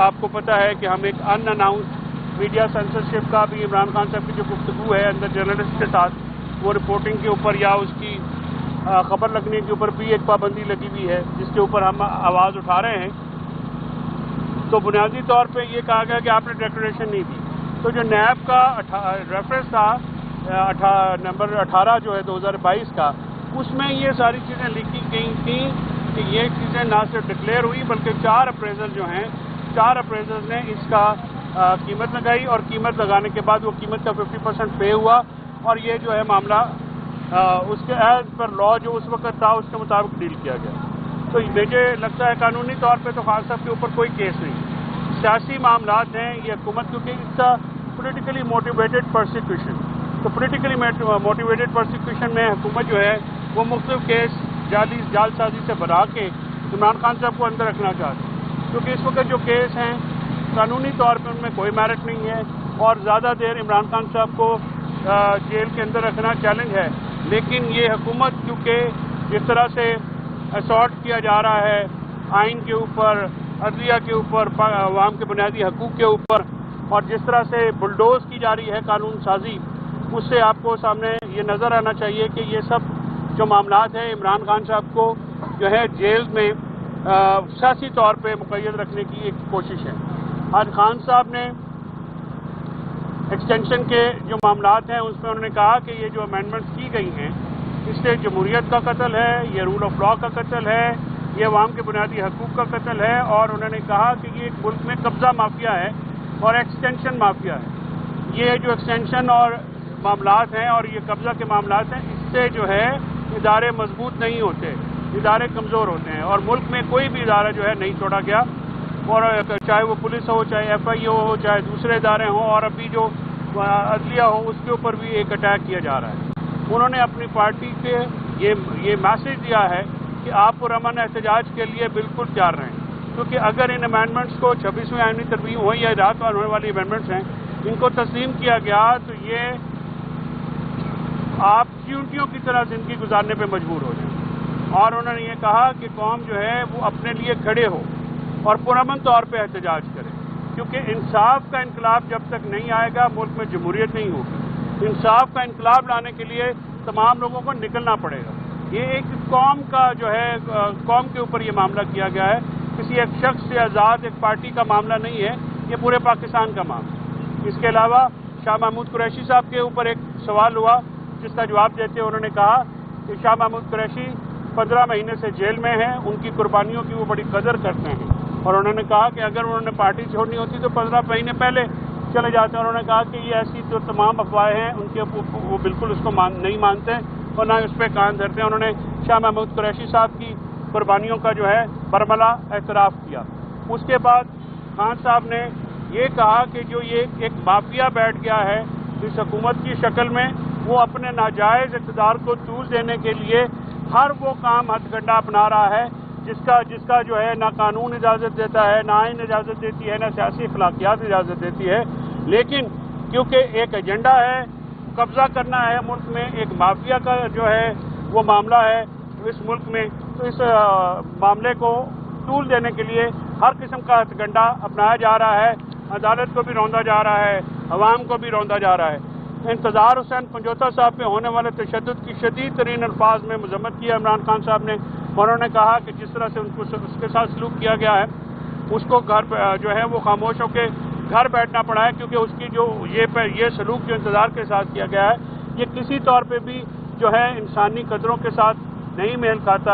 آپ کو پتہ ہے کہ ہم ایک ان اناؤنس میڈیا سینسرشپ کا بھی عمران خان صاحب کی جو گفتگو ہے اندر جرنلسٹ کے ساتھ وہ رپورٹنگ کے اوپر یا اس کی خبر لگنے کے اوپر بھی ایک پابندی لگی ہوئی ہے جس کے اوپر ہم آواز اٹھا رہے ہیں. تو بنیادی طور پہ یہ کہا گیا کہ آپ نے ڈیکلریشن نہیں دی. تو جو نیب کا ریفرنس تھا نمبر 18 جو ہے 2022 کا, اس میں یہ ساری چیزیں لکھی گئی تھیں کہ یہ چیزیں نہ صرف ڈکلیئر ہوئی بلکہ 4 اپریزر جو ہیں 4 اپریزرز نے اس کا قیمت لگائی اور قیمت لگانے کے بعد وہ قیمت کا 50% پے ہوا اور یہ جو ہے معاملہ اس کے ایز پر لا جو اس وقت تھا اس کے مطابق ڈیل کیا گیا. تو مجھے لگتا ہے قانونی طور پہ تو خان صاحب کے اوپر کوئی کیس نہیں. سیاسی معاملات ہیں یہ حکومت کیونکہ اس کا پولیٹیکلی موٹیویٹڈ پرسیکیوشن. تو پولیٹیکلی موٹیویٹڈ پرسیکیوشن میں حکومت جو ہے وہ مختلف کیس جعل سازی سے بنا کے عمران خان صاحب کو اندر رکھنا چاہتے ہیں کیونکہ اس وقت جو کیس ہیں قانونی طور پر ان میں کوئی میرٹ نہیں ہے اور زیادہ دیر عمران خان صاحب کو جیل کے اندر رکھنا چیلنج ہے. لیکن یہ حکومت کیونکہ جس طرح سے اسالٹ کیا جا رہا ہے آئین کے اوپر, عدلیہ کے اوپر, عوام کے بنیادی حقوق کے اوپر اور جس طرح سے بلڈوز کی جا رہی ہے قانون سازی, اس سے آپ کو سامنے یہ نظر آنا چاہیے کہ یہ سب جو معاملات ہیں عمران خان صاحب کو جو ہے جیل میں سیاسی طور پہ مقید رکھنے کی ایک کوشش ہے. آج خان صاحب نے ایکسٹینشن کے جو معاملات ہیں اس میں انہوں نے کہا کہ یہ جو امینڈمنٹس کی گئی ہیں اس سے جمہوریت کا قتل ہے, یہ رول آف لا کا قتل ہے, یہ عوام کے بنیادی حقوق کا قتل ہے اور انہوں نے کہا کہ یہ ملک میں قبضہ مافیا ہے اور ایکسٹینشن مافیا ہے. یہ جو ایکسٹینشن اور معاملات ہیں اور یہ قبضہ کے معاملات ہیں اس سے جو ہے ادارے مضبوط نہیں ہوتے, ادارے کمزور ہوتے ہیں اور ملک میں کوئی بھی ادارہ جو ہے نہیں چھوڑا گیا اور چاہے وہ پولیس ہو, چاہے ایف آئی او ہو, چاہے دوسرے ادارے ہوں اور ابھی جو عدلیہ ہو اس کے اوپر بھی ایک اٹیک کیا جا رہا ہے. انہوں نے اپنی پارٹی کے یہ میسج دیا ہے کہ آپ پرامن احتجاج کے لیے بالکل تیار رہیں کیونکہ اگر ان امینڈمنٹس کو 26ویں آئینی ترمیم ہوئی یا رات پر ہونے والی امینڈمنٹس ہیں ان کو تسلیم کیا گیا تو یہ آپ چیونٹیوں کی طرح زندگی گزارنے پہ مجبور ہو جائیں. اور انہوں نے یہ کہا کہ قوم جو ہے وہ اپنے لیے کھڑے ہو اور پرامن طور پہ احتجاج کرے کیونکہ انصاف کا انقلاب جب تک نہیں آئے گا ملک میں جمہوریت نہیں ہوگی. انصاف کا انقلاب لانے کے لیے تمام لوگوں کو نکلنا پڑے گا. یہ ایک قوم کا جو ہے قوم کے اوپر یہ معاملہ کیا گیا ہے, کسی ایک شخص سے آزاد ایک پارٹی کا معاملہ نہیں ہے, یہ پورے پاکستان کا معاملہ. اس کے علاوہ شاہ محمود قریشی صاحب کے اوپر ایک سوال ہوا جس کا جواب دیتے انہوں نے کہا کہ شاہ محمود قریشی 15 مہینے سے جیل میں ہیں, ان کی قربانیوں کی وہ بڑی قدر کرتے ہیں اور انہوں نے کہا کہ اگر انہوں نے پارٹی چھوڑنی ہوتی تو 15 مہینے پہلے چلے جاتے ہیں. انہوں نے کہا کہ یہ ایسی جو تمام افواہیں ہیں ان کے وہ بالکل اس کو نہیں مانتے اور نہ اس پہ کان دھرتے ہیں. انہوں نے شاہ محمود قریشی صاحب کی قربانیوں کا جو ہے برملا اعتراف کیا. اس کے بعد خان صاحب نے یہ کہا کہ جو یہ ایک مافیا بیٹھ گیا ہے اس حکومت کی شکل میں وہ اپنے ناجائز اقتدار کو طول دینے کے لیے ہر وہ کام ہتھ کنڈا اپنا رہا ہے جس کا جو ہے نہ قانون اجازت دیتا ہے, نہ آئین اجازت دیتی ہے, نہ سیاسی اخلاقیات اجازت دیتی ہے. لیکن کیونکہ ایک ایجنڈا ہے, قبضہ کرنا ہے ملک میں, ایک مافیا کا جو ہے وہ معاملہ ہے اس ملک میں, تو اس معاملے کو طول دینے کے لیے ہر قسم کا ہتھ کنڈا اپنایا جا رہا ہے. عدالت کو بھی روندا جا رہا ہے, عوام کو بھی روندا جا رہا ہے. انتظار حسین پنجوتا صاحب پہ ہونے والے تشدد کی شدید ترین الفاظ میں مذمت کی عمران خان صاحب نے. انہوں نے کہا کہ جس طرح سے اس کے ساتھ سلوک کیا گیا ہے اس کو گھر جو ہے وہ خاموش ہو کے گھر بیٹھنا پڑا ہے کیونکہ اس کی جو یہ سلوک جو انتظار کے ساتھ کیا گیا ہے یہ کسی طور پہ بھی جو ہے انسانی قدروں کے ساتھ نہیں میل کھاتا ہے.